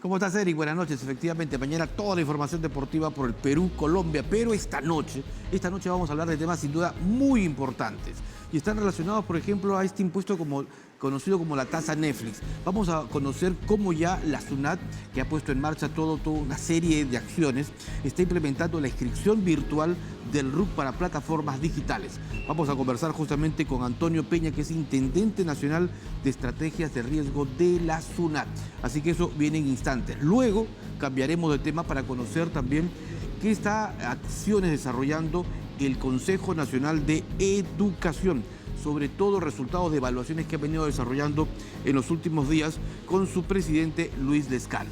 ¿Cómo estás, Eric? Buenas noches. Efectivamente, mañana toda la información deportiva por el Perú, Colombia, pero esta noche vamos a hablar de temas sin duda muy importantes y están relacionados, por ejemplo, a este impuesto conocido como la tasa Netflix. Vamos a conocer cómo ya la SUNAT, que ha puesto en marcha toda una serie de acciones, está implementando la inscripción virtual del RUC para plataformas digitales. Vamos a conversar justamente con Antonio Peña, que es Intendente Nacional de Estrategias de Riesgo de la SUNAT. Así que eso viene en instantes. Luego cambiaremos de tema para conocer también qué acciones desarrollando el Consejo Nacional de Educación, sobre todo resultados de evaluaciones que ha venido desarrollando en los últimos días con su presidente Luis Lescano.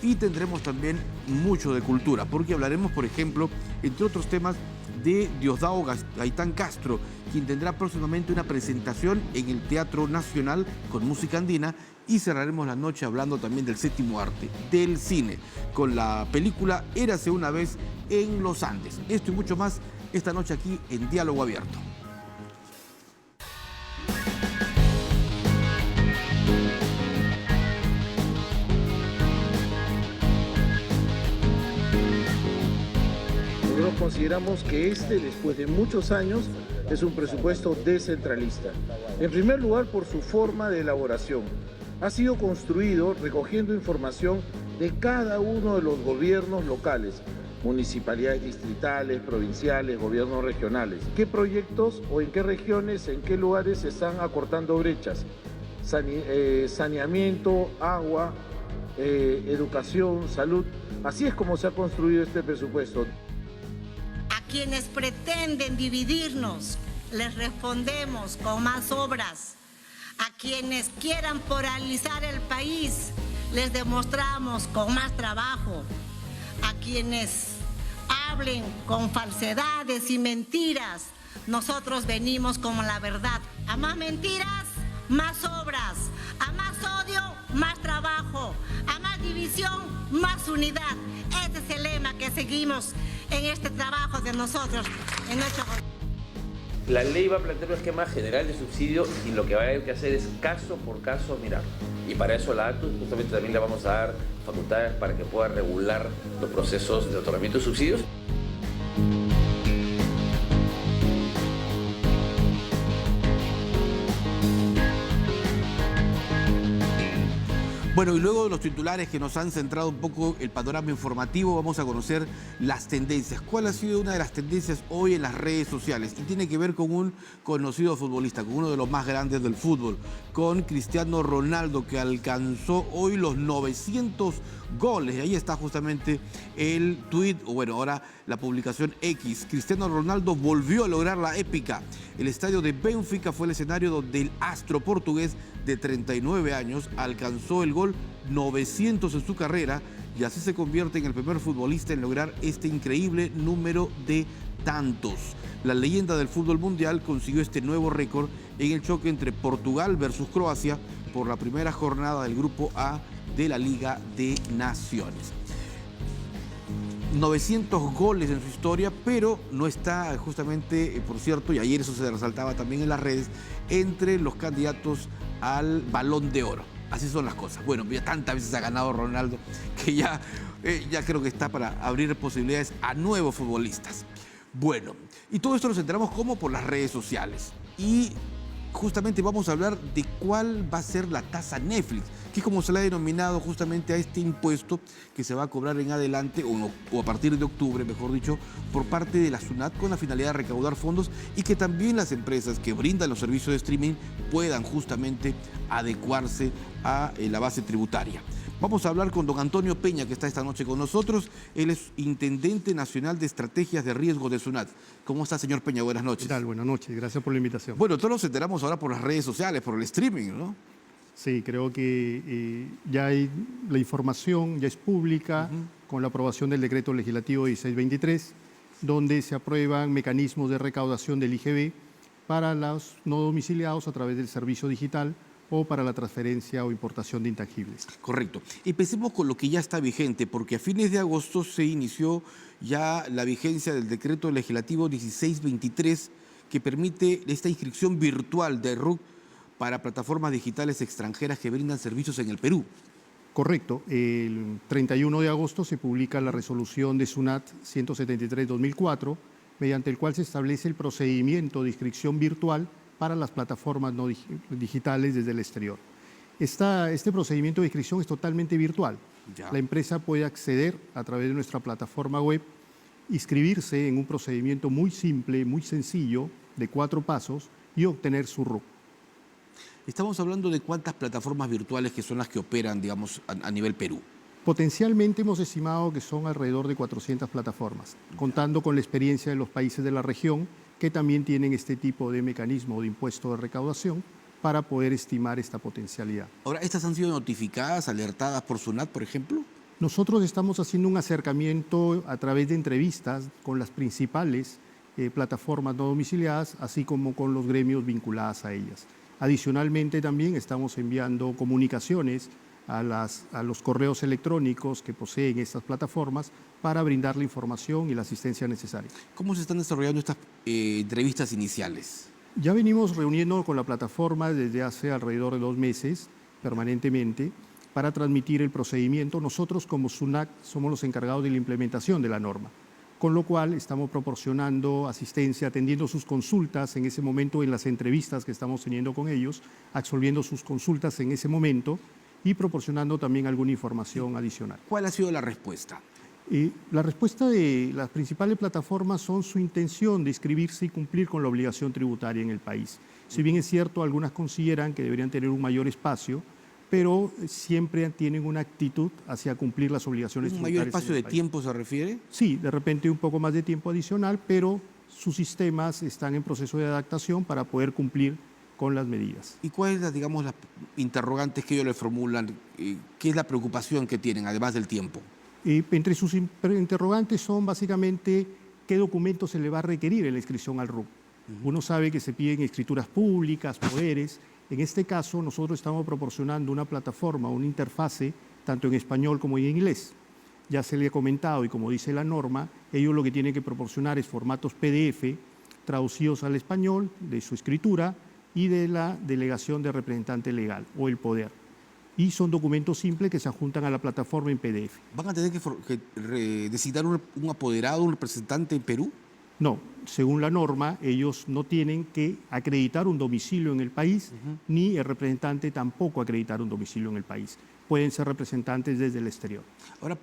Y tendremos también mucho de cultura, porque hablaremos, por ejemplo, entre otros temas, de Diosdado Gaitán Castro, quien tendrá próximamente una presentación en el Teatro Nacional con música andina, y cerraremos la noche hablando también del séptimo arte, del cine, con la película Érase una vez en los Andes. Esto y mucho más esta noche aquí en Diálogo Abierto. Nosotros consideramos que después de muchos años, es un presupuesto descentralista. En primer lugar, por su forma de elaboración. Ha sido construido recogiendo información de cada uno de los gobiernos locales, municipalidades distritales, provinciales, gobiernos regionales. ¿Qué proyectos o en qué regiones, en qué lugares se están acortando brechas? Saneamiento, agua, educación, salud. Así es como se ha construido este presupuesto. A quienes pretenden dividirnos, les respondemos con más obras. A quienes quieran polarizar el país, les demostramos con más trabajo. A quienes hablen con falsedades y mentiras, nosotros venimos con la verdad. A más mentiras, más obras. A más odio, más trabajo. A más división, más unidad. Ese es el lema que seguimos en este trabajo de nosotros, en nuestro gobierno. La ley va a plantear un esquema general de subsidio y lo que va a haber que hacer es caso por caso mirarlo. Y para eso la ATU justamente también le vamos a dar facultades para que pueda regular los procesos de otorgamiento de subsidios. Bueno, y luego de los titulares que nos han centrado un poco el panorama informativo, vamos a conocer las tendencias. ¿Cuál ha sido una de las tendencias hoy en las redes sociales? Y tiene que ver con un conocido futbolista, con uno de los más grandes del fútbol, con Cristiano Ronaldo, que alcanzó hoy los 900 goles. Y ahí está justamente el tuit, o bueno, ahora la publicación X. Cristiano Ronaldo volvió a lograr la épica. El estadio de Benfica fue el escenario donde el astro portugués de 39 años alcanzó el gol 900 en su carrera y así se convierte en el primer futbolista en lograr este increíble número de tantos. La leyenda del fútbol mundial consiguió este nuevo récord en el choque entre Portugal versus Croacia por la primera jornada del Grupo A de la Liga de Naciones. 900 goles en su historia, pero no está justamente, por cierto, y ayer eso se resaltaba también en las redes, entre los candidatos al Balón de Oro. Así son las cosas. Bueno, ya tantas veces ha ganado Ronaldo que ya creo que está para abrir posibilidades a nuevos futbolistas. Bueno, y todo esto nos enteramos como por las redes sociales. Y justamente vamos a hablar de cuál va a ser la tasa Netflix, que es como se le ha denominado justamente a este impuesto que se va a cobrar en adelante, o a partir de octubre, mejor dicho, por parte de la SUNAT con la finalidad de recaudar fondos y que también las empresas que brindan los servicios de streaming puedan justamente adecuarse a la base tributaria. Vamos a hablar con don Antonio Peña, que está esta noche con nosotros. Él es Intendente Nacional de Estrategias de Riesgo de SUNAT. ¿Cómo está, señor Peña? Buenas noches. ¿Qué tal? Buenas noches. Gracias por la invitación. Bueno, todos nos enteramos ahora por las redes sociales, por el streaming, ¿no? Sí, creo que ya hay la información, ya es pública, con la aprobación del decreto legislativo 1623, donde se aprueban mecanismos de recaudación del IGB para los no domiciliados a través del servicio digital o para la transferencia o importación de intangibles. Correcto. Empecemos con lo que ya está vigente, porque a fines de agosto se inició ya la vigencia del decreto legislativo 1623, que permite esta inscripción virtual de RUC para plataformas digitales extranjeras que brindan servicios en el Perú. Correcto. El 31 de agosto se publica la resolución de SUNAT 173-2004, mediante el cual se establece el procedimiento de inscripción virtual para las plataformas no digitales desde el exterior. Este procedimiento de inscripción es totalmente virtual. Ya. La empresa puede acceder a través de nuestra plataforma web, inscribirse en un procedimiento muy simple, muy sencillo, de 4 pasos y obtener su RUC. Estamos hablando de cuántas plataformas virtuales que son las que operan, digamos, a nivel Perú. Potencialmente hemos estimado que son alrededor de 400 plataformas, contando con la experiencia de los países de la región que también tienen este tipo de mecanismo de impuesto de recaudación para poder estimar esta potencialidad. Ahora, ¿estas han sido notificadas, alertadas por SUNAT, por ejemplo? Nosotros estamos haciendo un acercamiento a través de entrevistas con las principales plataformas no domiciliadas, así como con los gremios vinculados a ellas. Adicionalmente, también estamos enviando comunicaciones a los correos electrónicos que poseen estas plataformas para brindar la información y la asistencia necesaria. ¿Cómo se están desarrollando estas entrevistas iniciales? Ya venimos reuniendo con la plataforma desde hace alrededor de 2 meses, permanentemente, para transmitir el procedimiento. Nosotros, como SUNAT, somos los encargados de la implementación de la norma, con lo cual estamos proporcionando asistencia, atendiendo sus consultas en ese momento, en las entrevistas que estamos teniendo con ellos, absolviendo sus consultas en ese momento y proporcionando también alguna información adicional. ¿Cuál ha sido la respuesta? La respuesta de las principales plataformas son su intención de inscribirse y cumplir con la obligación tributaria en el país. Si bien es cierto, algunas consideran que deberían tener un mayor espacio, pero siempre tienen una actitud hacia cumplir las obligaciones ¿Un tributarias. mayor espacio de tiempo se refiere? Sí, de repente un poco más de tiempo adicional, pero sus sistemas están en proceso de adaptación para poder cumplir con las medidas. ¿Y cuáles, digamos, las interrogantes que ellos le formulan? ¿Qué es la preocupación que tienen, además del tiempo? Entre sus interrogantes son básicamente qué documentos se le va a requerir en la inscripción al RUC. Uno sabe que se piden escrituras públicas, poderes. En este caso, nosotros estamos proporcionando una plataforma, una interfase, tanto en español como en inglés. Ya se le ha comentado y como dice la norma, ellos lo que tienen que proporcionar es formatos PDF traducidos al español de su escritura y de la delegación de representante legal o el poder. Y son documentos simples que se adjuntan a la plataforma en PDF. ¿Van a tener que designar un apoderado, un representante en Perú? No, según la norma, ellos no tienen que acreditar un domicilio en el país, ni el representante tampoco acreditar un domicilio en el país. Pueden ser representantes desde el exterior. Ahora,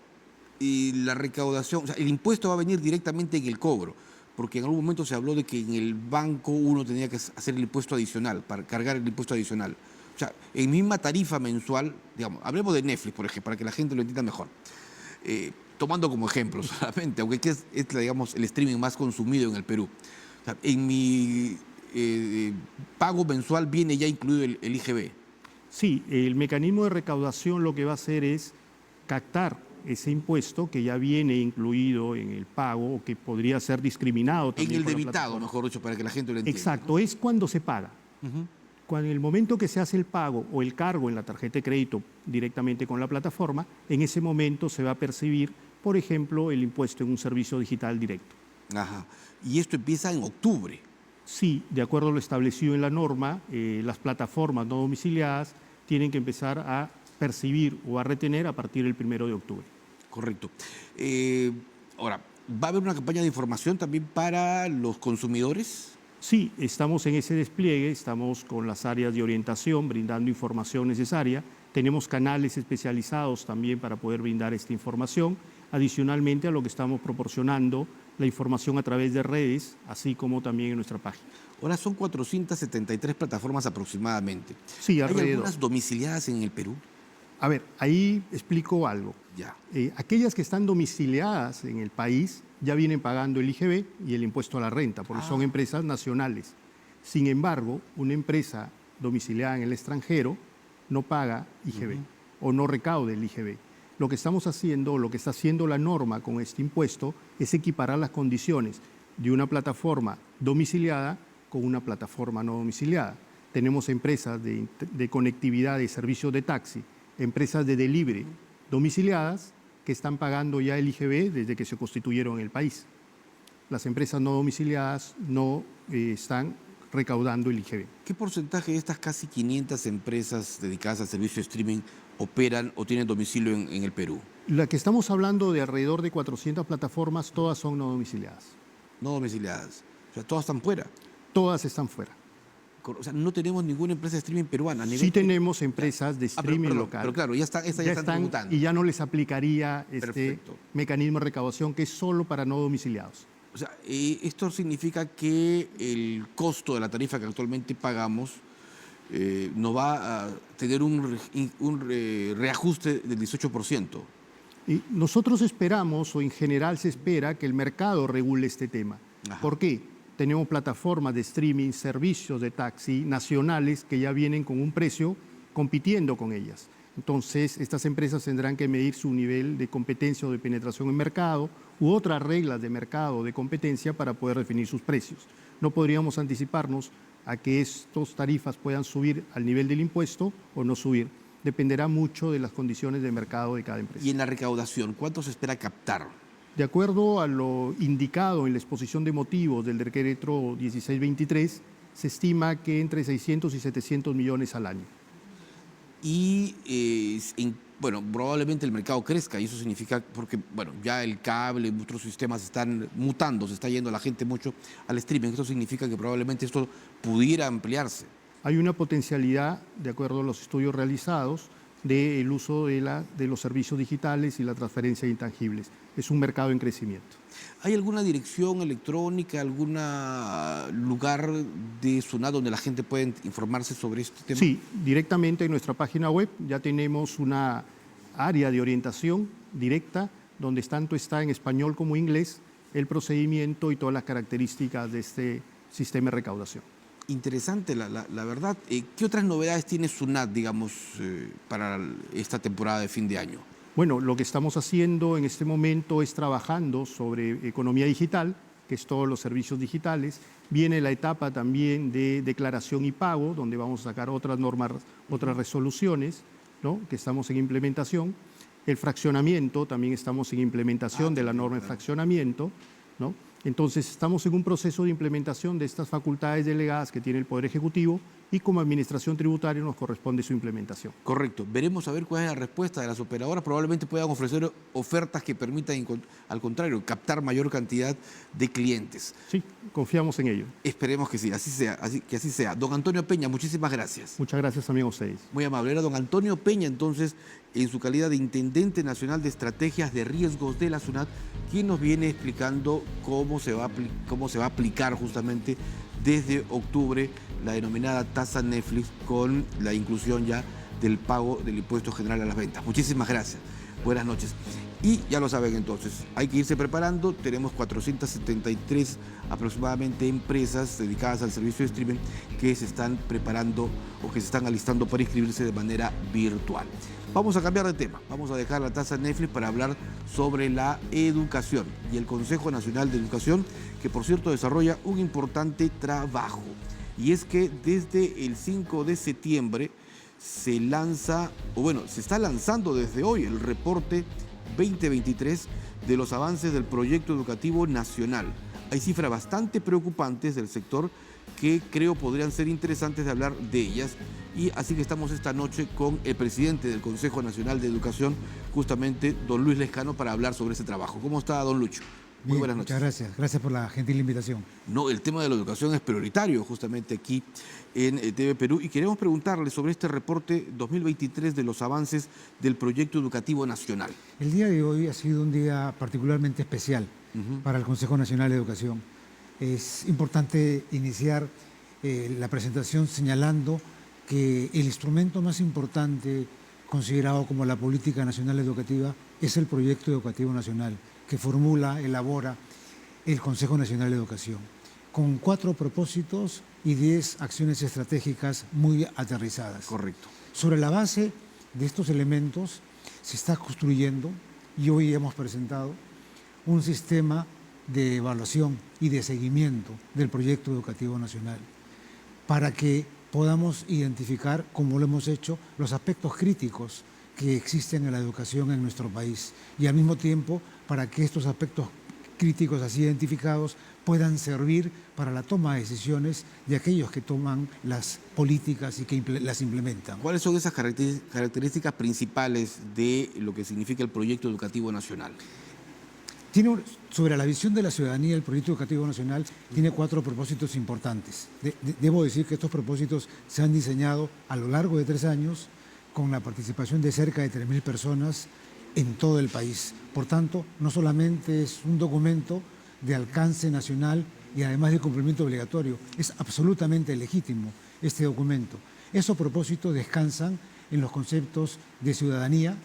la recaudación, o sea, el impuesto va a venir directamente en el cobro, porque en algún momento se habló de que en el banco uno tenía que hacer el impuesto adicional, para cargar el impuesto adicional. O sea, en misma tarifa mensual, digamos, hablemos de Netflix, por ejemplo, para que la gente lo entienda mejor. Tomando como ejemplo solamente, aunque es, digamos, el streaming más consumido en el Perú. O sea, en mi pago mensual viene ya incluido el IGB. Sí, el mecanismo de recaudación lo que va a hacer es captar ese impuesto que ya viene incluido en el pago o que podría ser discriminado En también el por la debitado, plataforma. mejor dicho, para que la gente lo entienda. Exacto, es cuando se paga. Cuando en el momento que se hace el pago o el cargo en la tarjeta de crédito directamente con la plataforma, en ese momento se va a percibir, por ejemplo, el impuesto en un servicio digital directo. Ajá. Y esto empieza en octubre. Sí, de acuerdo a lo establecido en la norma, las plataformas no domiciliadas tienen que empezar a percibir o a retener a partir del 1 de octubre. Correcto. Ahora, ¿va a haber una campaña de información también para los consumidores? Sí, estamos en ese despliegue, estamos con las áreas de orientación, brindando información necesaria. Tenemos canales especializados también para poder brindar esta información, adicionalmente a lo que estamos proporcionando, la información a través de redes, así como también en nuestra página. Ahora son 473 plataformas aproximadamente. Sí, ¿Hay alrededor. algunas domiciliadas en el Perú? A ver, ahí explico algo. Ya. Aquellas que están domiciliadas en el país ya vienen pagando el IGB y el impuesto a la renta, porque son empresas nacionales. Sin embargo, una empresa domiciliada en el extranjero no paga IGB o no recauda el IGB. Lo que estamos haciendo, lo que está haciendo la norma con este impuesto es equiparar las condiciones de una plataforma domiciliada con una plataforma no domiciliada. Tenemos empresas de conectividad de servicios de taxi, empresas de delivery domiciliadas que están pagando ya el IGB desde que se constituyeron en el país. Las empresas no domiciliadas no están recaudando el IGB. ¿Qué porcentaje de estas casi 500 empresas dedicadas al servicio de streaming operan o tienen domicilio en el Perú. La que estamos hablando de alrededor de 400 plataformas, todas son no domiciliadas. No domiciliadas. O sea, todas están fuera. Todas están fuera. O sea, no tenemos ninguna empresa de streaming peruana. Sí tenemos empresas de streaming local. Pero claro, ya están tributando. Y ya no les aplicaría este Perfecto. mecanismo de recaudación que es solo para no domiciliados. O sea, esto significa que el costo de la tarifa que actualmente pagamos nos va a tener un reajuste del 18%. Y nosotros esperamos, o en general se espera, que el mercado regule este tema. Ajá. ¿Por qué? Tenemos plataformas de streaming, servicios de taxi nacionales que ya vienen con un precio compitiendo con ellas. Entonces, estas empresas tendrán que medir su nivel de competencia o de penetración en mercado u otras reglas de mercado o de competencia para poder definir sus precios. No podríamos anticiparnos a que estas tarifas puedan subir al nivel del impuesto o no subir. Dependerá mucho de las condiciones de mercado de cada empresa. Y en la recaudación, ¿cuánto se espera captar? De acuerdo a lo indicado en la exposición de motivos del decreto 1623, se estima que entre 600 y 700 millones al año. Y, bueno, probablemente el mercado crezca y eso significa, porque, bueno, ya el cable, otros sistemas están mutando, se está yendo la gente mucho al streaming. Eso significa que probablemente esto pudiera ampliarse. Hay una potencialidad, de acuerdo a los estudios realizados, del uso de los servicios digitales y la transferencia de intangibles. Es un mercado en crecimiento. ¿Hay alguna dirección electrónica, algún lugar de SUNAT donde la gente puede informarse sobre este tema? Sí, directamente en nuestra página web ya tenemos una área de orientación directa donde tanto está en español como inglés el procedimiento y todas las características de este sistema de recaudación. Interesante, la verdad. ¿Qué otras novedades tiene SUNAT, digamos, para esta temporada de fin de año? Bueno, lo que estamos haciendo en este momento es trabajando sobre economía digital, que es todos los servicios digitales. Viene la etapa también de declaración y pago, donde vamos a sacar otras normas, otras resoluciones, ¿no?, que estamos en implementación. El fraccionamiento, también estamos en implementación de la norma de fraccionamiento, ¿no? Entonces, estamos en un proceso de implementación de estas facultades delegadas que tiene el Poder Ejecutivo y como Administración Tributaria nos corresponde su implementación. Correcto. Veremos a ver cuál es la respuesta de las operadoras. Probablemente puedan ofrecer ofertas que permitan, al contrario, captar mayor cantidad de clientes. Sí, confiamos en ello. Esperemos que sí, que así sea. Don Antonio Peña, muchísimas gracias. Muchas gracias también a ustedes. Muy amable. Era don Antonio Peña, entonces, en su calidad de Intendente Nacional de Estrategias de Riesgos de la SUNAT, quien nos viene explicando cómo se va a aplicar justamente desde octubre la denominada tasa Netflix con la inclusión ya del pago del impuesto general a las ventas. Muchísimas gracias. Buenas noches. Y ya lo saben entonces, hay que irse preparando. Tenemos 473 aproximadamente empresas dedicadas al servicio de streaming que se están preparando o que se están alistando para inscribirse de manera virtual. Vamos a cambiar de tema, vamos a dejar la tasa Netflix para hablar sobre la educación y el Consejo Nacional de Educación, que por cierto desarrolla un importante trabajo. Y es que desde el 5 de septiembre se está lanzando desde hoy el reporte 2023 de los avances del proyecto educativo nacional. Hay cifras bastante preocupantes del sector que creo podrían ser interesantes de hablar de ellas. Y así que estamos esta noche con el presidente del Consejo Nacional de Educación, justamente don Luis Lescano, para hablar sobre ese trabajo. ¿Cómo está, don Lucho? Muy buenas noches. Muchas gracias. Gracias por la gentil invitación. No, el tema de la educación es prioritario justamente aquí en TV Perú y queremos preguntarle sobre este reporte 2023 de los avances del proyecto educativo nacional. El día de hoy ha sido un día particularmente especial para el Consejo Nacional de Educación. Es importante iniciar la presentación señalando que el instrumento más importante considerado como la política nacional educativa es el proyecto educativo nacional que formula, elabora el Consejo Nacional de Educación, con 4 propósitos y 10 acciones estratégicas muy aterrizadas. Correcto. Sobre la base de estos elementos se está construyendo, y hoy hemos presentado, un sistema de evaluación y de seguimiento del proyecto educativo nacional, para que podamos identificar, como lo hemos hecho, los aspectos críticos que existen en la educación en nuestro país y al mismo tiempo para que estos aspectos críticos así identificados puedan servir para la toma de decisiones de aquellos que toman las políticas y que las implementan. ¿Cuáles son esas características principales de lo que significa el proyecto educativo nacional? Sobre la visión de la ciudadanía, el proyecto educativo nacional tiene 4 propósitos importantes. Debo decir que estos propósitos se han diseñado a lo largo de 3 años con la participación de cerca de 3.000 personas en todo el país. Por tanto, no solamente es un documento de alcance nacional y además de cumplimiento obligatorio, es absolutamente legítimo este documento. Esos propósitos descansan en los conceptos de ciudadanía,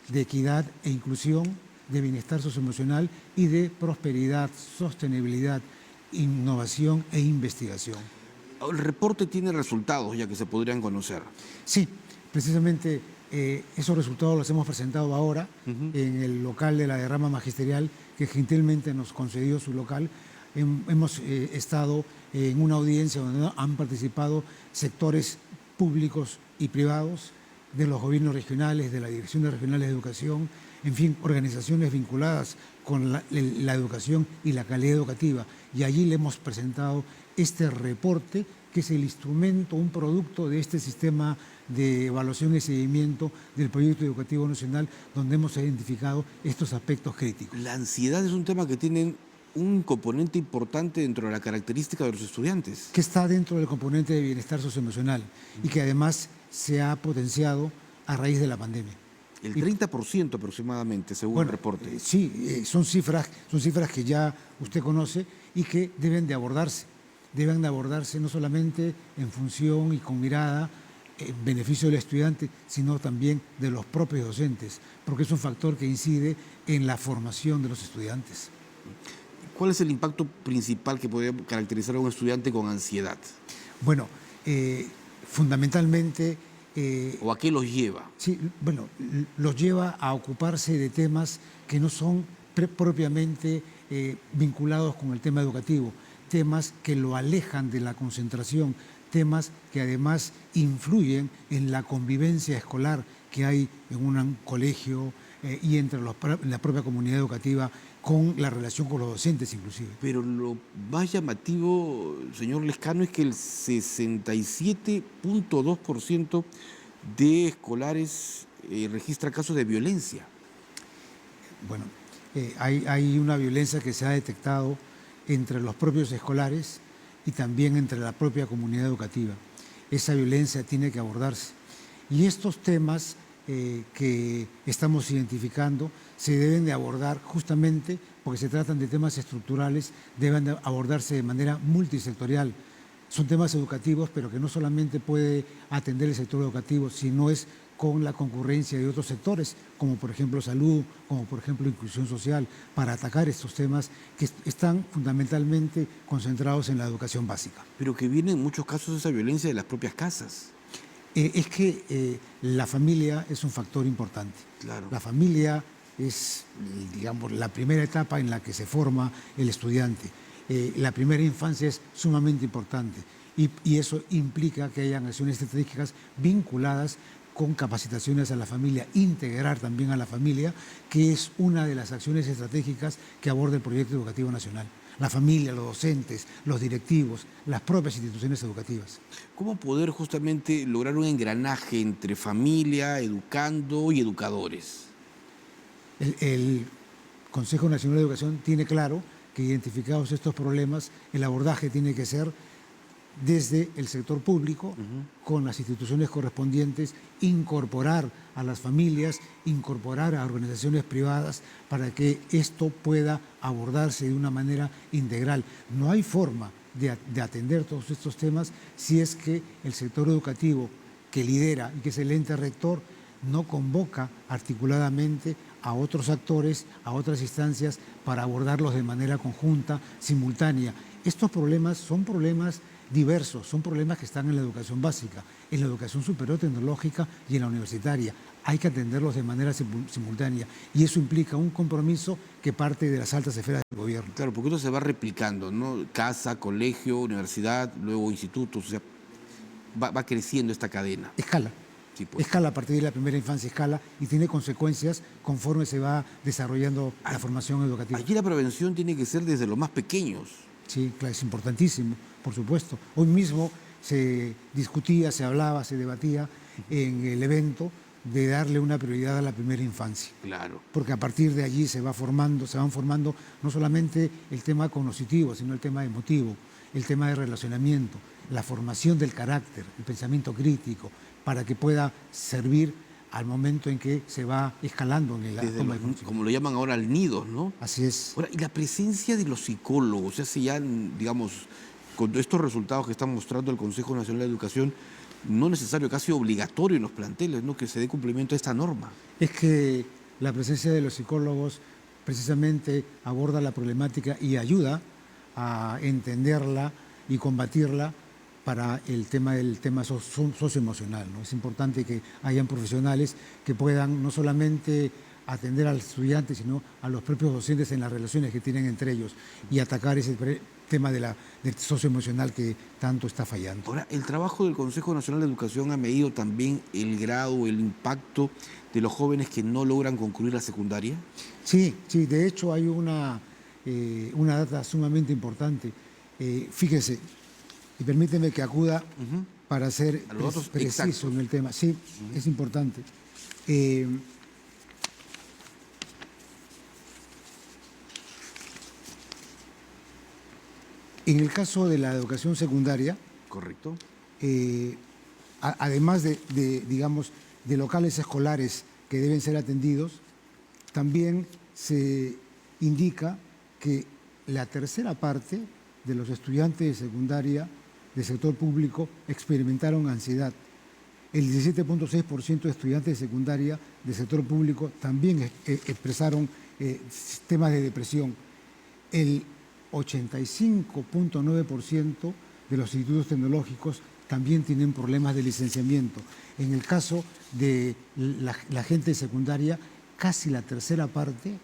de equidad e inclusión, de bienestar socioemocional y de prosperidad, sostenibilidad, innovación e investigación. El reporte tiene resultados ya que se podrían conocer. Sí, precisamente esos resultados los hemos presentado ahora en el local de la derrama magisterial que gentilmente nos concedió su local. Hemos estado en una audiencia donde han participado sectores públicos y privados de los gobiernos regionales, de las direcciones regionales de educación, en fin, organizaciones vinculadas con la educación y la calidad educativa. Y allí le hemos presentado este reporte, que es el instrumento, un producto de este sistema de evaluación y seguimiento del proyecto educativo nacional, donde hemos identificado estos aspectos críticos. La ansiedad es un tema que tiene un componente importante dentro de la característica de los estudiantes. Que está dentro del componente de bienestar socioemocional y que además se ha potenciado a raíz de la pandemia. El 30% aproximadamente, según el reporte. Sí, son cifras que ya usted conoce y que deben de abordarse. Deben de abordarse no solamente en función y con mirada en beneficio del estudiante, sino también de los propios docentes, porque es un factor que incide en la formación de los estudiantes. ¿Cuál es el impacto principal que podría caracterizar a un estudiante con ansiedad? Bueno, fundamentalmente... ¿O a qué los lleva? Sí, bueno, los lleva a ocuparse de temas que no son propiamente vinculados con el tema educativo, temas que lo alejan de la concentración, temas que además influyen en la convivencia escolar que hay en un colegio y entre la propia comunidad educativa, con la relación con los docentes inclusive. Pero lo más llamativo, señor Lescano, es que el 67.2% de escolares registra casos de violencia. Bueno, hay una violencia que se ha detectado entre los propios escolares y también entre la propia comunidad educativa. Esa violencia tiene que abordarse. Y estos temas que estamos identificando se deben de abordar justamente porque se tratan de temas estructurales, deben de abordarse de manera multisectorial. Son temas educativos, pero que no solamente puede atender el sector educativo, sino es con la concurrencia de otros sectores, como por ejemplo salud, como por ejemplo inclusión social, para atacar estos temas que están fundamentalmente concentrados en la educación básica. Pero que viene en muchos casos esa violencia de las propias casas. Es que la familia es un factor importante. Claro. La familia es, digamos, la primera etapa en la que se forma el estudiante. La primera infancia es sumamente importante y eso implica que hayan acciones estratégicas vinculadas con capacitaciones a la familia, integrar también a la familia, que es una de las acciones estratégicas que aborda el proyecto educativo nacional. La familia, los docentes, los directivos, las propias instituciones educativas. ¿Cómo poder justamente lograr un engranaje entre familia, educando y educadores? El Consejo Nacional de Educación tiene claro que identificados estos problemas, el abordaje tiene que ser desde el sector público, con las instituciones correspondientes, incorporar a las familias, incorporar a organizaciones privadas para que esto pueda abordarse de una manera integral. No hay forma de atender todos estos temas si es que el sector educativo que lidera y que es el ente rector no convoca articuladamente a otros actores, a otras instancias para abordarlos de manera conjunta, simultánea. Estos problemas son problemas diversos, son problemas que están en la educación básica, en la educación superior tecnológica y en la universitaria. Hay que atenderlos de manera simultánea y eso implica un compromiso que parte de las altas esferas del gobierno. Claro, porque esto se va replicando, ¿no? Casa, colegio, universidad, luego institutos, o sea, va creciendo esta cadena. Escala. Escala a partir de la primera infancia, escala y tiene consecuencias conforme se va desarrollando la formación educativa. Aquí la prevención tiene que ser desde los más pequeños. Sí, claro, es importantísimo, por supuesto. Hoy mismo se discutía, se hablaba, se debatía en el evento de darle una prioridad a la primera infancia. Claro. Porque a partir de allí se van formando no solamente el tema cognitivo, sino el tema emotivo, el tema de relacionamiento, la formación del carácter, el pensamiento crítico, para que pueda servir al momento en que se va escalando en la toma de conocimiento. Como lo llaman ahora, el nido, ¿no? Así es. Ahora, y la presencia de los psicólogos, ya se ya, digamos, con estos resultados que está mostrando el Consejo Nacional de Educación, no necesario, casi obligatorio en los planteles, ¿no?, que se dé cumplimiento a esta norma. Es que la presencia de los psicólogos precisamente aborda la problemática y ayuda a entenderla y combatirla para el tema socioemocional, ¿no? Es importante que hayan profesionales que puedan no solamente atender al estudiante, sino a los propios docentes en las relaciones que tienen entre ellos y atacar ese tema del socioemocional que tanto está fallando. Ahora, el trabajo del Consejo Nacional de Educación ha medido también el grado, el impacto de los jóvenes que no logran concluir la secundaria. Sí, de hecho hay una data sumamente importante. Fíjese, y permíteme que acuda para ser preciso en el tema. Sí, es importante. En el caso de la educación secundaria, correcto, además digamos, de locales escolares que deben ser atendidos, también se indica que la tercera parte de los estudiantes de secundaria del sector público experimentaron ansiedad. El 17.6% de estudiantes de secundaria del sector público también expresaron temas de depresión. El 85.9% de los institutos tecnológicos también tienen problemas de licenciamiento. En el caso de la gente de secundaria, casi la tercera parte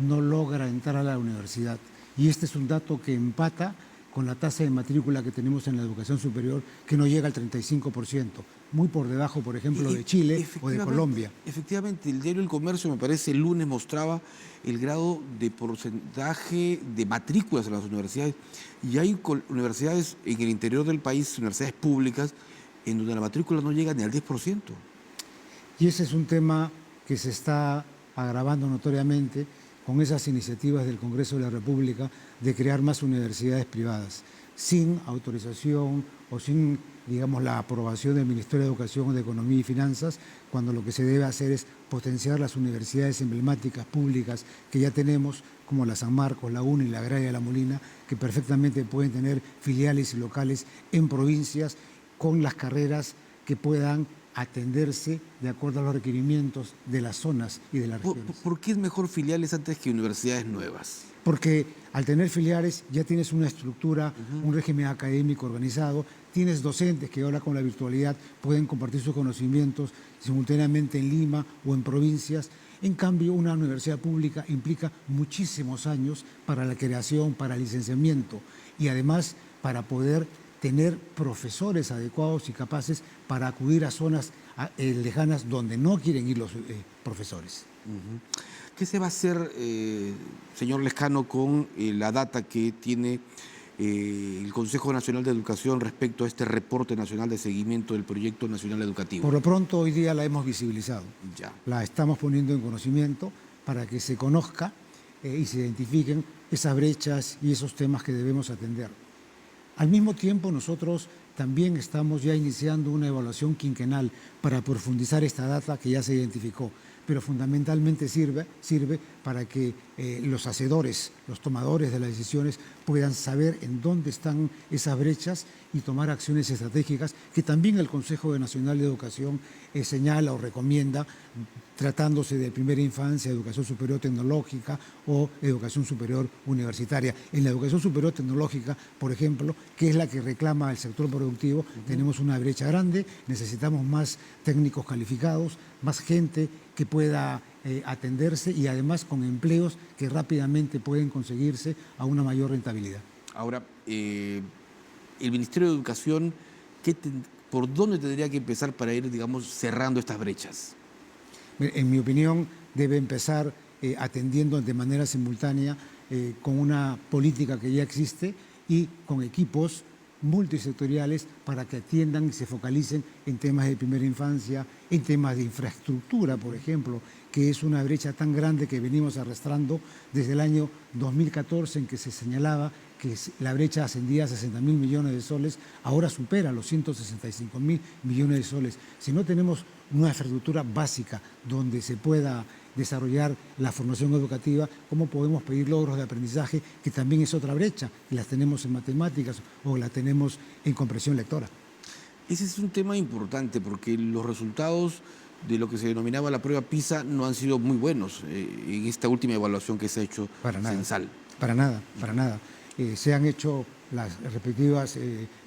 no logra entrar a la universidad. Y este es un dato que empata con la tasa de matrícula que tenemos en la educación superior, que no llega al 35%, muy por debajo, por ejemplo, de Chile o de Colombia. Efectivamente, el diario El Comercio, me parece, el lunes mostraba el grado de porcentaje de matrículas en las universidades. Y hay universidades en el interior del país, universidades públicas, en donde la matrícula no llega ni al 10%. Y ese es un tema que se está agravando notoriamente con esas iniciativas del Congreso de la República de crear más universidades privadas, sin autorización o sin, digamos, la aprobación del Ministerio de Educación, de Economía y Finanzas, cuando lo que se debe hacer es potenciar las universidades emblemáticas públicas que ya tenemos, como la San Marcos, la UNI, la Agraria de La Molina, que perfectamente pueden tener filiales y locales en provincias con las carreras que puedan atenderse de acuerdo a los requerimientos de las zonas y de las regiones. ¿Por qué es mejor filiales antes que universidades nuevas? Porque al tener filiales ya tienes una estructura, un régimen académico organizado, tienes docentes que ahora con la virtualidad pueden compartir sus conocimientos simultáneamente en Lima o en provincias. En cambio, una universidad pública implica muchísimos años para la creación, para el licenciamiento y además para poder tener profesores adecuados y capaces para acudir a zonas lejanas donde no quieren ir los profesores. ¿Qué se va a hacer, señor Lescano, con la data que tiene el Consejo Nacional de Educación respecto a este reporte nacional de seguimiento del proyecto nacional educativo? Por lo pronto, hoy día la hemos visibilizado. Ya. La estamos poniendo en conocimiento para que se conozca y se identifiquen esas brechas y esos temas que debemos atender. Al mismo tiempo, nosotros también estamos ya iniciando una evaluación quinquenal para profundizar esta data que ya se identificó, pero fundamentalmente sirve para que los hacedores, los tomadores de las decisiones puedan saber en dónde están esas brechas y tomar acciones estratégicas que también el Consejo Nacional de Educación señala o recomienda, tratándose de primera infancia, educación superior tecnológica o educación superior universitaria. En la educación superior tecnológica, por ejemplo, que es la que reclama el sector productivo, tenemos una brecha grande, necesitamos más técnicos calificados, más gente que pueda atenderse y además con empleos que rápidamente pueden conseguirse a una mayor rentabilidad. Ahora, el Ministerio de Educación, ¿por dónde tendría que empezar para ir, digamos, cerrando estas brechas? En mi opinión, debe empezar atendiendo de manera simultánea con una política que ya existe y con equipos multisectoriales para que atiendan y se focalicen en temas de primera infancia, en temas de infraestructura, por ejemplo, que es una brecha tan grande que venimos arrastrando desde el año 2014, en que se señalaba que la brecha ascendía a 60.000 millones de soles, ahora supera los 165.000 millones de soles. Si no tenemos una infraestructura básica donde se pueda desarrollar la formación educativa, ¿cómo podemos pedir logros de aprendizaje, que también es otra brecha, que las tenemos en matemáticas o la tenemos en comprensión lectora? Ese es un tema importante porque los resultados de lo que se denominaba la prueba PISA no han sido muy buenos en esta última evaluación que se ha hecho censal. Para nada, para nada. Se han hecho las respectivas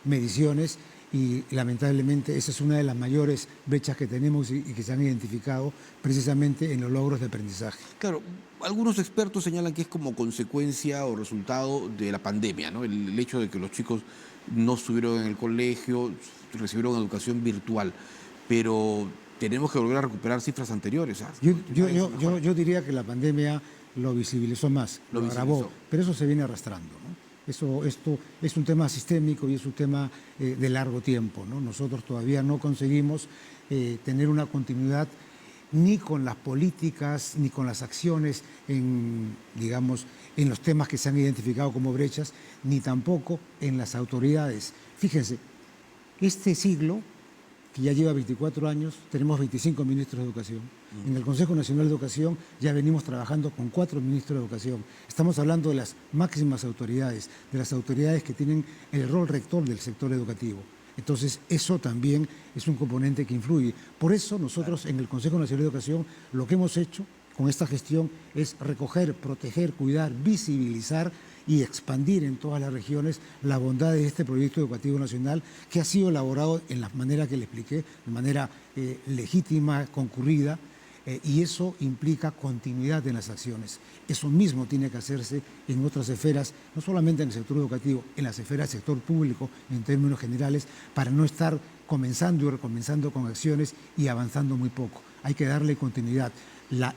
mediciones y lamentablemente esa es una de las mayores brechas que tenemos y que se han identificado precisamente en los logros de aprendizaje. Claro, algunos expertos señalan que es como consecuencia o resultado de la pandemia, ¿no? El hecho de que los chicos no estuvieron en el colegio, recibieron educación virtual, pero tenemos que volver a recuperar cifras anteriores. Yo diría que la pandemia lo visibilizó más, lo agravó, pero eso se viene arrastrando, ¿no? Esto es un tema sistémico y es un tema de largo tiempo, ¿no? Nosotros todavía no conseguimos tener una continuidad ni con las políticas ni con las acciones en los temas que se han identificado como brechas, ni tampoco en las autoridades. Fíjense, este siglo, que ya lleva 24 años, tenemos 25 ministros de Educación. En el Consejo Nacional de Educación ya venimos trabajando con 4 ministros de Educación. Estamos hablando de las máximas autoridades, de las autoridades que tienen el rol rector del sector educativo. Entonces, eso también es un componente que influye. Por eso nosotros en el Consejo Nacional de Educación lo que hemos hecho con esta gestión es recoger, proteger, cuidar, visibilizar y expandir en todas las regiones la bondad de este proyecto educativo nacional, que ha sido elaborado en la manera que le expliqué, de manera legítima, concurrida, y eso implica continuidad en las acciones. Eso mismo tiene que hacerse en otras esferas, no solamente en el sector educativo, en las esferas del sector público en términos generales, para no estar comenzando y recomenzando con acciones y avanzando muy poco. Hay que darle continuidad.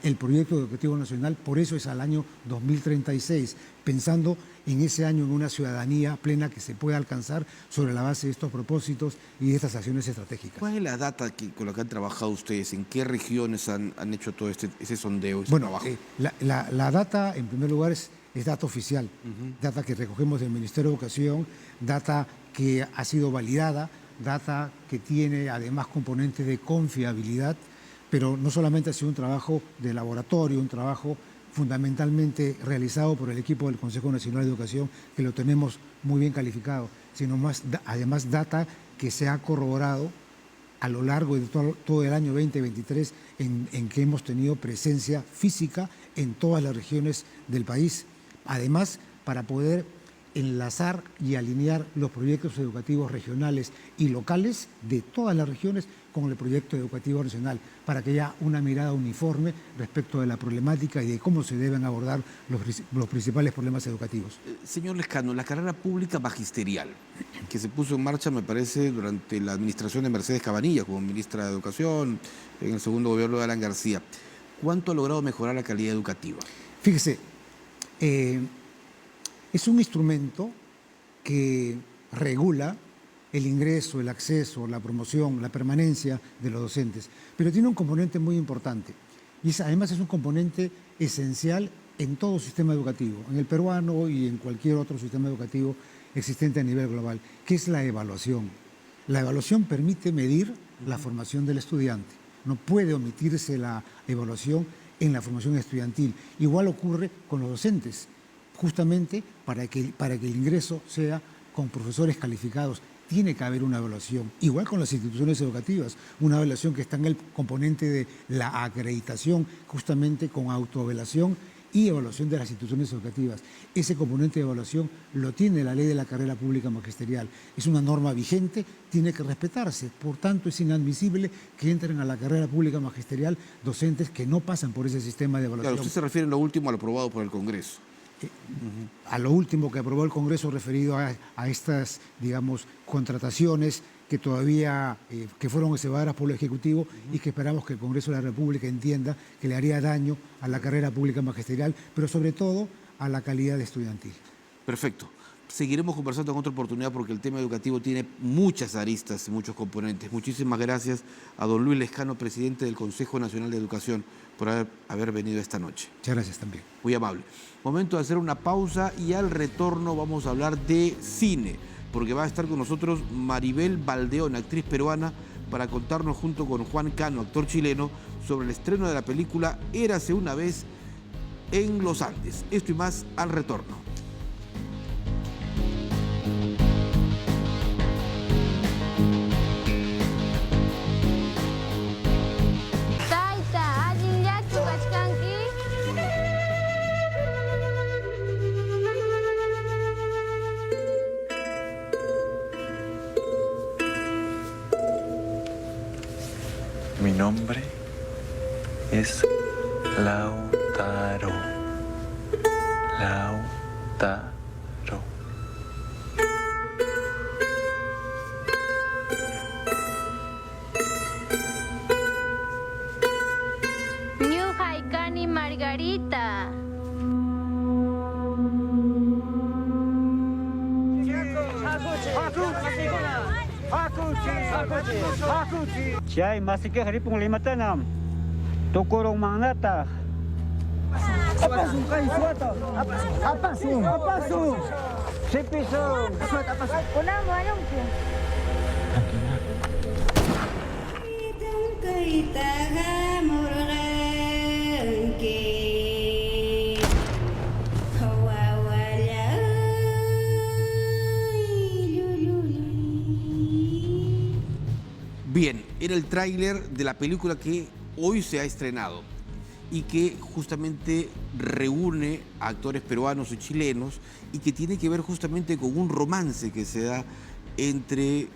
El proyecto educativo nacional, por eso es al año 2036, pensando en ese año en una ciudadanía plena que se pueda alcanzar sobre la base de estos propósitos y de estas acciones estratégicas. ¿Cuál es la data con la que han trabajado ustedes? ¿En qué regiones han hecho todo ese sondeo, ese trabajo? La data, en primer lugar, es data oficial, data que recogemos del Ministerio de Educación, data que ha sido validada, data que tiene además componentes de confiabilidad, pero no solamente ha sido un trabajo de laboratorio, un trabajo fundamentalmente realizado por el equipo del Consejo Nacional de Educación, que lo tenemos muy bien calificado, sino además data que se ha corroborado a lo largo de todo el año 2023 en que hemos tenido presencia física en todas las regiones del país. Además, para poder enlazar y alinear los proyectos educativos regionales y locales de todas las regiones con el proyecto educativo nacional, para que haya una mirada uniforme respecto de la problemática y de cómo se deben abordar los principales problemas educativos. Señor Lescano, la carrera pública magisterial, que se puso en marcha, me parece, durante la administración de Mercedes Cabanillas como ministra de Educación, en el segundo gobierno de Alan García, ¿cuánto ha logrado mejorar la calidad educativa? Fíjese, es un instrumento que regula el ingreso, el acceso, la promoción, la permanencia de los docentes, pero tiene un componente muy importante y además es un componente esencial en todo sistema educativo, en el peruano y en cualquier otro sistema educativo existente a nivel global, que es la evaluación. La evaluación permite medir la formación del estudiante, no puede omitirse la evaluación en la formación estudiantil. Igual ocurre con los docentes, justamente para que el ingreso sea con profesores calificados. Tiene que haber una evaluación, igual con las instituciones educativas, una evaluación que está en el componente de la acreditación, justamente con autoevaluación y evaluación de las instituciones educativas. Ese componente de evaluación lo tiene la ley de la carrera pública magisterial. Es una norma vigente, tiene que respetarse. Por tanto, es inadmisible que entren a la carrera pública magisterial docentes que no pasan por ese sistema de evaluación. Claro, usted se refiere en lo último a lo aprobado por el Congreso. A lo último que aprobó el Congreso referido a estas, digamos, contrataciones que todavía que fueron observadas por el Ejecutivo y que esperamos que el Congreso de la República entienda que le haría daño a la carrera pública magisterial, pero sobre todo a la calidad estudiantil. Perfecto. Seguiremos conversando en otra oportunidad porque el tema educativo tiene muchas aristas y muchos componentes. Muchísimas gracias a don Luis Lescano, presidente del Consejo Nacional de Educación, por haber venido esta noche. Muchas gracias también. Muy amable. Momento de hacer una pausa y al retorno vamos a hablar de cine, porque va a estar con nosotros Maribel Baldeón, actriz peruana, para contarnos junto con Juan Cano, actor chileno, sobre el estreno de la película Érase una vez en los Andes. Esto y más al retorno. Mi nombre es Lautaro. Lautaro. New Haikani Margarita. Chay masike haripung lima tanam. Tukurong mangnata. Apa su? Sipiso. Una mano po. Bien, era el tráiler de la película que hoy se ha estrenado y que justamente reúne a actores peruanos y chilenos y que tiene que ver justamente con un romance que se da entre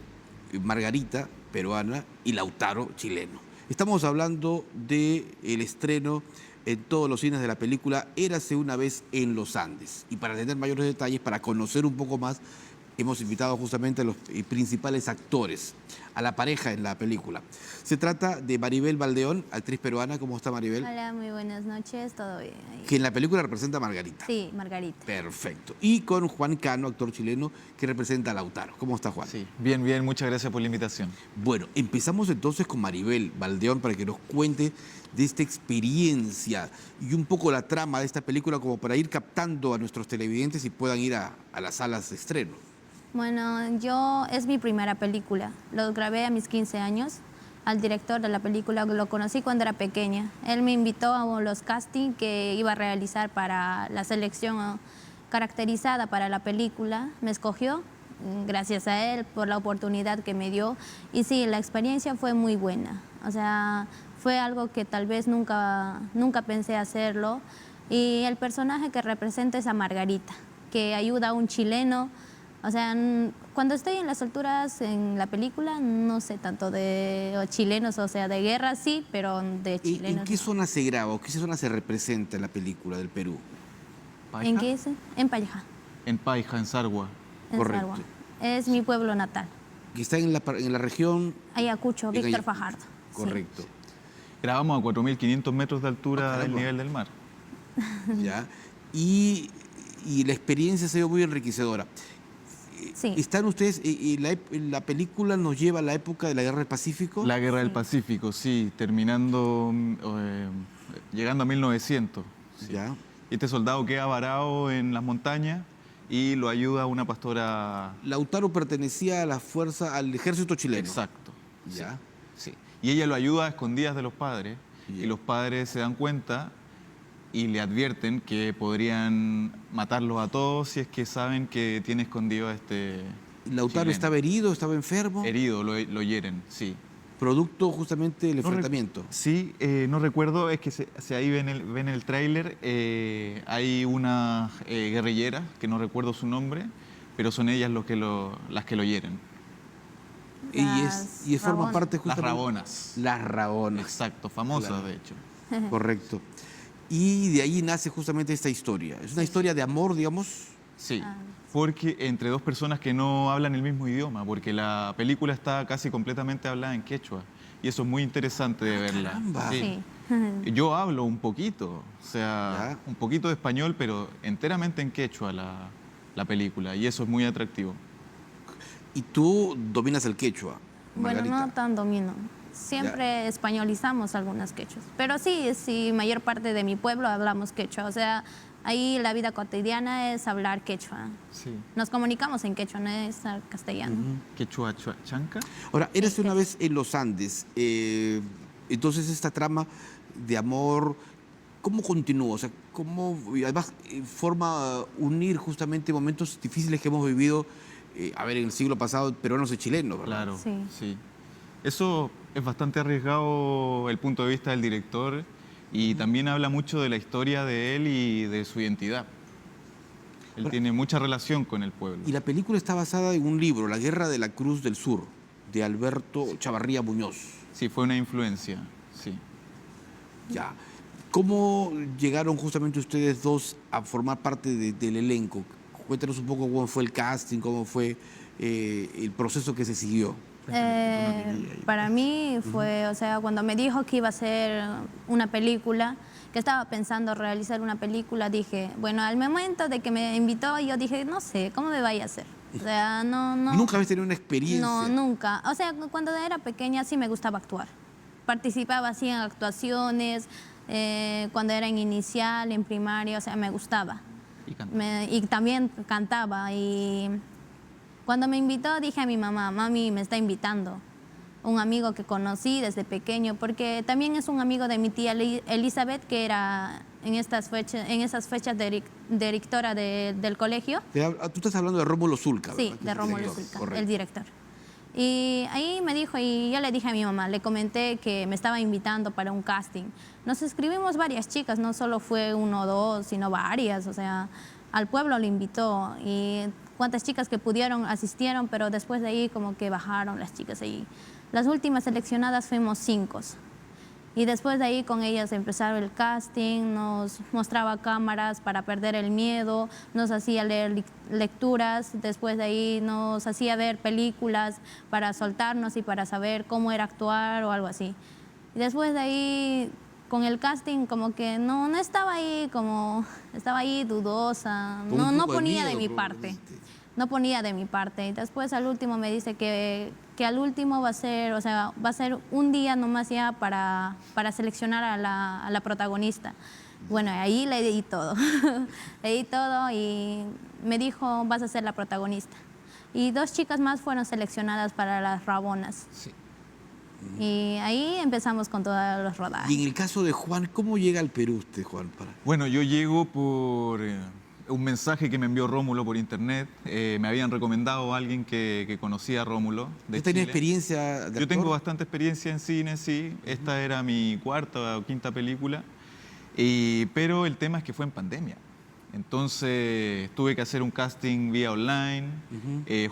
Margarita, peruana, y Lautaro, chileno. Estamos hablando del estreno en todos los cines de la película Érase una vez en los Andes. Y para tener mayores detalles, para conocer un poco más, hemos invitado justamente a los principales actores, a la pareja en la película. Se trata de Maribel Baldeón, actriz peruana. ¿Cómo está Maribel? Hola, muy buenas noches, todo bien. Que en la película representa a Margarita. Sí, Margarita. Perfecto. Y con Juan Cano, actor chileno, que representa a Lautaro. ¿Cómo está Juan? Sí, bien, bien, muchas gracias por la invitación. Bueno, empezamos entonces con Maribel Baldeón para que nos cuente de esta experiencia y un poco la trama de esta película como para ir captando a nuestros televidentes y puedan ir a las salas de estreno. Bueno, es mi primera película. Lo grabé a mis 15 años. Al director de la película lo conocí cuando era pequeña. Él me invitó a los castings que iba a realizar para la selección caracterizada para la película. Me escogió, gracias a él, por la oportunidad que me dio. Y sí, la experiencia fue muy buena. O sea, fue algo que tal vez nunca pensé hacerlo. Y el personaje que representa es a Margarita, que ayuda a un chileno. O sea, cuando estoy en las alturas en la película, no sé tanto de chilenos, o sea, de guerra sí, pero de chilenos. ¿En qué zona se graba o qué zona se representa en la película del Perú? ¿Paija? ¿En qué es? En Paija. En Paija, en Sargua. En Correcto. Sargua. Es mi pueblo natal. Que está en la región... Ayacucho, en Víctor Ayacucho. Fajardo. Correcto. Grabamos a 4.500 metros de altura del caramba. nivel del mar. ¿Ya? Y la experiencia ha sido muy enriquecedora. Sí. ¿Están ustedes, la película nos lleva a la época de la Guerra del Pacífico? La Guerra del Pacífico, sí, terminando, llegando a 1900. Sí. ¿Ya? Y este soldado queda varado en las montañas y lo ayuda una pastora. Lautaro pertenecía a la fuerza, al ejército chileno. Exacto. ¿Ya? Sí. Y ella lo ayuda a escondidas de los padres. Bien. Y los padres se dan cuenta y le advierten que podrían matarlos a todos si es que saben que tiene escondido a este ¿Lautaro chileno. estaba herido, estaba enfermo? Herido, lo hieren, sí. Producto justamente del No enfrentamiento. Sí, no recuerdo, es que ahí ven el tráiler, hay una guerrillera, que no recuerdo su nombre, pero son ellas las que lo hieren. Y forma Rabonas. parte Las justamente... Rabonas. Las Rabonas. Exacto, famosas Claro. de hecho. Correcto. Y de ahí nace justamente esta historia. Es una historia de amor, digamos. Sí, Ah, porque entre dos personas que no hablan el mismo idioma, porque la película está casi completamente hablada en quechua. Y eso es muy interesante de verla. caramba. sí. Yo hablo un poquito, o sea, Ya. un poquito de español, pero enteramente en quechua la película. Y eso es muy atractivo. Y tú dominas el quechua, Bueno, Margarita. no tan domino. Siempre españolizamos algunas quechuas. Pero sí, mayor parte de mi pueblo hablamos quechua. O sea, ahí la vida cotidiana es hablar quechua. Sí. Nos comunicamos en quechua, no es castellano. Quechua chanca. Ahora, eres una vez en los Andes. Entonces, esta trama de amor, ¿cómo continúa? O sea, ¿cómo, y además, forma unir justamente momentos difíciles que hemos vivido, a ver, en el siglo pasado, peruanos y chilenos, ¿verdad? Claro, Sí. sí. Eso es bastante arriesgado el punto de vista del director y también habla mucho de la historia de él y de su identidad. Él tiene mucha relación con el pueblo. Y la película está basada en un libro, La Guerra de la Cruz del Sur, de Alberto Chavarría Muñoz. Sí, fue una influencia, sí. Ya. ¿Cómo llegaron justamente ustedes dos a formar parte del elenco? Cuéntanos un poco cómo fue el casting, cómo fue el proceso que se siguió. Para mí fue, o sea, cuando me dijo que iba a hacer una película, que estaba pensando realizar una película, dije, bueno, al momento de que me invitó, yo dije, no sé, ¿cómo me vaya a hacer? O sea, no. ¿Nunca habéis tenido una experiencia? No, nunca. O sea, cuando era pequeña sí me gustaba actuar. Participaba así en actuaciones, cuando era en inicial, en primaria, o sea, me gustaba. Y canta. Y también cantaba. Y cuando me invitó dije a mi mamá, mami, me está invitando un amigo que conocí desde pequeño, porque también es un amigo de mi tía Elizabeth, que era en esas fechas directora del colegio. Tú estás hablando de Rómulo Zulca, ¿verdad? Sí, Que de es el Rómulo director, Zulca, correcto. el director. Y ahí me dijo, y yo le dije a mi mamá, le comenté que me estaba invitando para un casting. Nos escribimos varias chicas, no solo fue uno o dos, sino varias, o sea, al pueblo le invitó. Y cuántas chicas que pudieron asistieron, pero después de ahí como que bajaron las chicas ahí. Las últimas seleccionadas fuimos 5. Y después de ahí con ellas empezaron el casting, nos mostraba cámaras para perder el miedo, nos hacía leer lecturas, después de ahí nos hacía ver películas para soltarnos y para saber cómo era actuar o algo así. Y después de ahí con el casting como que no estaba ahí, estaba ahí dudosa, Con un no poco de ponía de miedo, mi parte. probablemente. No ponía de mi parte. Y después al último me dice que al último va a ser, o sea, va a ser un día nomás ya para seleccionar a la protagonista. Bueno, ahí le di todo. Le di todo y me dijo, vas a ser la protagonista. Y 2 chicas más fueron seleccionadas para las Rabonas. Sí. Y ahí empezamos con todos los rodajes. Y en el caso de Juan, ¿cómo llega al Perú usted, Juan? Bueno, yo llego por un mensaje que me envió Rómulo por internet. Me habían recomendado a alguien que conocía a Rómulo de ¿Usted tenía Chile. experiencia de actor? Yo tengo bastante experiencia en cine, sí. Esta era mi 4ª o 5ª película. Pero el tema es que fue en pandemia. Entonces tuve que hacer un casting vía online.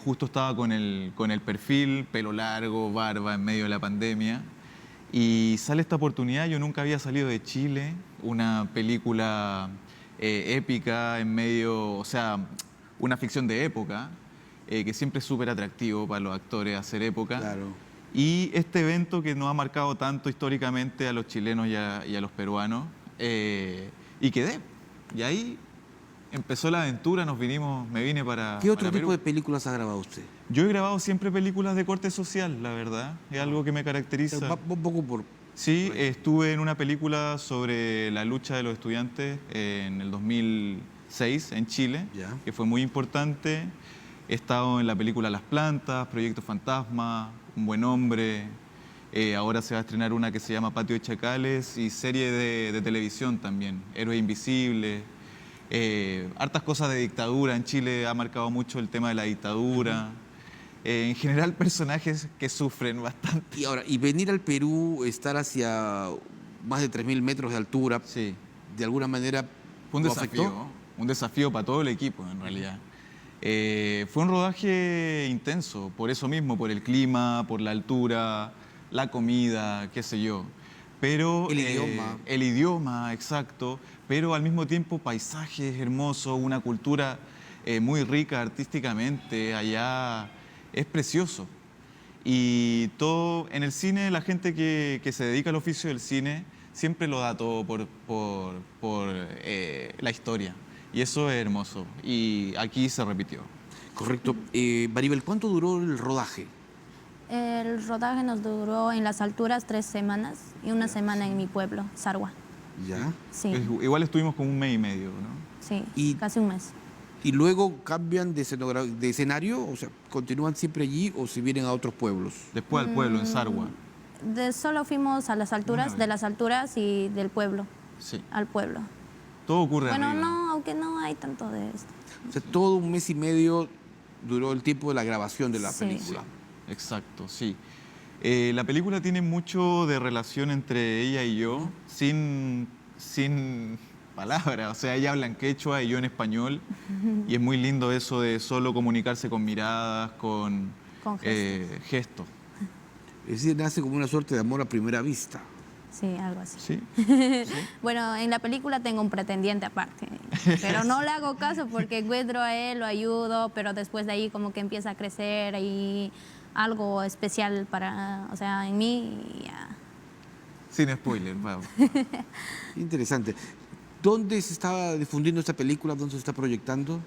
Justo estaba con el perfil, pelo largo, barba, en medio de la pandemia. Y sale esta oportunidad. Yo nunca había salido de Chile. Una película épica en medio, o sea, una ficción de época, que siempre es súper atractivo para los actores hacer época. Claro. Y este evento que nos ha marcado tanto históricamente a los chilenos y a los peruanos, y quedé. Y ahí empezó la aventura, me vine para ¿Qué otro para tipo Perú. de películas ha grabado usted? Yo he grabado siempre películas de corte social, la verdad. Es algo que me caracteriza. Un poco por... Sí, estuve en una película sobre la lucha de los estudiantes en el 2006 en Chile, Ya. que fue muy importante. He estado en la película Las Plantas, Proyecto Fantasma, Un Buen Hombre. Ahora se va a estrenar una que se llama Patio de Chacales y serie de televisión también, Héroes Invisibles. Hartas cosas de dictadura. En Chile ha marcado mucho el tema de la dictadura. En general, personajes que sufren bastante. Y ahora, y venir al Perú, estar hacia más de 3.000 metros de altura, Sí. de alguna manera, Fue un ¿lo desafío, afectó? un desafío para todo el equipo, en realidad. Fue un rodaje intenso, por eso mismo, por el clima, por la altura, la comida, qué sé yo. Pero, El idioma. El idioma, exacto. Pero al mismo tiempo paisajes hermosos, una cultura muy rica artísticamente, allá es precioso. Y todo, en el cine, la gente que se dedica al oficio del cine siempre lo da todo por la historia. Y eso es hermoso. Y aquí se repitió. Correcto. Maribel, ¿cuánto duró el rodaje? El rodaje nos duró en las alturas 3 semanas y 1 semana en mi pueblo, Sarwa. ¿Ya? Sí, Igual estuvimos como 1 mes y medio, ¿no? sí, Y- casi 1 mes. ¿Y luego cambian de escenario? O sea, ¿continúan siempre allí o se vienen a otros pueblos? Después al pueblo, en Sarwa. Solo fuimos a las alturas, Una de vez. las alturas y del pueblo, Sí. al pueblo. Todo ocurre Bueno, arriba. no, aunque no hay tanto de esto. O sea, todo 1 mes y medio duró el tiempo de la grabación de la Sí. película. Exacto, sí. La película tiene mucho de relación entre ella y yo, sin palabras. O sea, ella habla en quechua y yo en español. Y es muy lindo eso de solo comunicarse con miradas, con Con gestos. Es decir, nace como una suerte de amor a primera vista. Sí, algo así. Sí. Bueno, en la película tengo un pretendiente aparte, pero no le hago caso porque encuentro a él, lo ayudo, pero después de ahí como que empieza a crecer y algo especial para, o sea, en mí y ya. Sin spoiler, vamos. Interesante. ¿Dónde se está difundiendo esta película? ¿Dónde se está proyectando?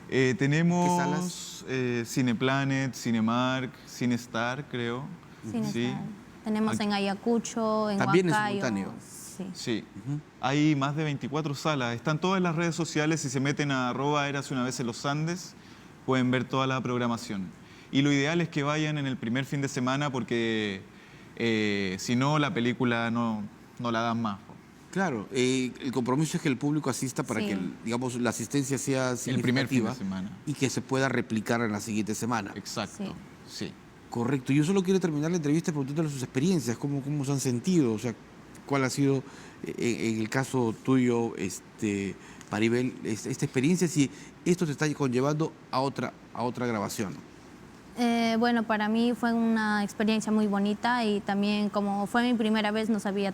Tenemos salas? Cineplanet, Cinemark, Cinestar, creo. Sin Sí. estar. Tenemos Aquí- en Ayacucho, en También en Huancayo. simultáneo. Sí. Sí, hay más de 24 salas. Están todas en las redes sociales. Si se meten a @érase una vez en los Andes, pueden ver toda la programación. Y lo ideal es que vayan en el primer fin de semana porque si no, la película no la dan más. Claro, el compromiso es que el público asista para Sí. que, digamos, la asistencia sea El primer fin significativa de semana. y que se pueda replicar en la siguiente semana. Exacto, sí. Correcto. Yo solo quiero terminar la entrevista preguntándole sus experiencias, cómo se han sentido, o sea, cuál ha sido, en el caso tuyo, Maribel, esta experiencia, si esto te está conllevando a otra grabación. Bueno, para mí fue una experiencia muy bonita y también como fue mi primera vez no sabía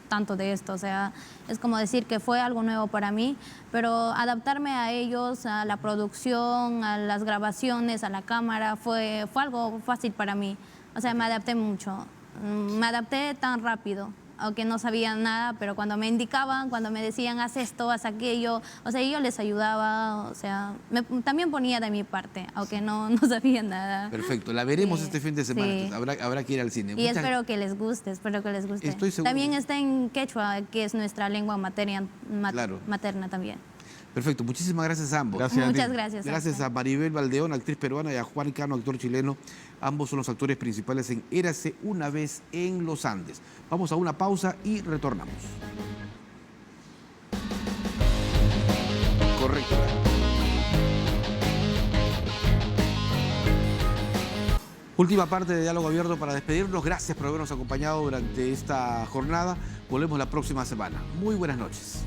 tanto de esto, o sea, es como decir que fue algo nuevo para mí, pero adaptarme a ellos, a la producción, a las grabaciones, a la cámara, fue algo fácil para mí, o sea, me adapté mucho, me adapté tan rápido. Aunque no sabía nada, pero cuando me indicaban, cuando me decían haz esto, haz aquello, o sea, yo les ayudaba, o sea, también ponía de mi parte, aunque no sabía nada. Perfecto, la veremos Sí, este fin de semana, sí. entonces habrá que ir al cine. Y espero que les guste, Estoy seguro. También está en quechua, que es nuestra lengua Claro. materna también. Perfecto, muchísimas gracias a ambos. Gracias. Muchas gracias. Gracias a Maribel Valdeón, actriz peruana, y a Juan Cano, actor chileno. Ambos son los actores principales en Érase una vez en los Andes. Vamos a una pausa y retornamos. Correcto. Última parte de Diálogo Abierto para despedirnos. Gracias por habernos acompañado durante esta jornada. Volvemos la próxima semana. Muy buenas noches.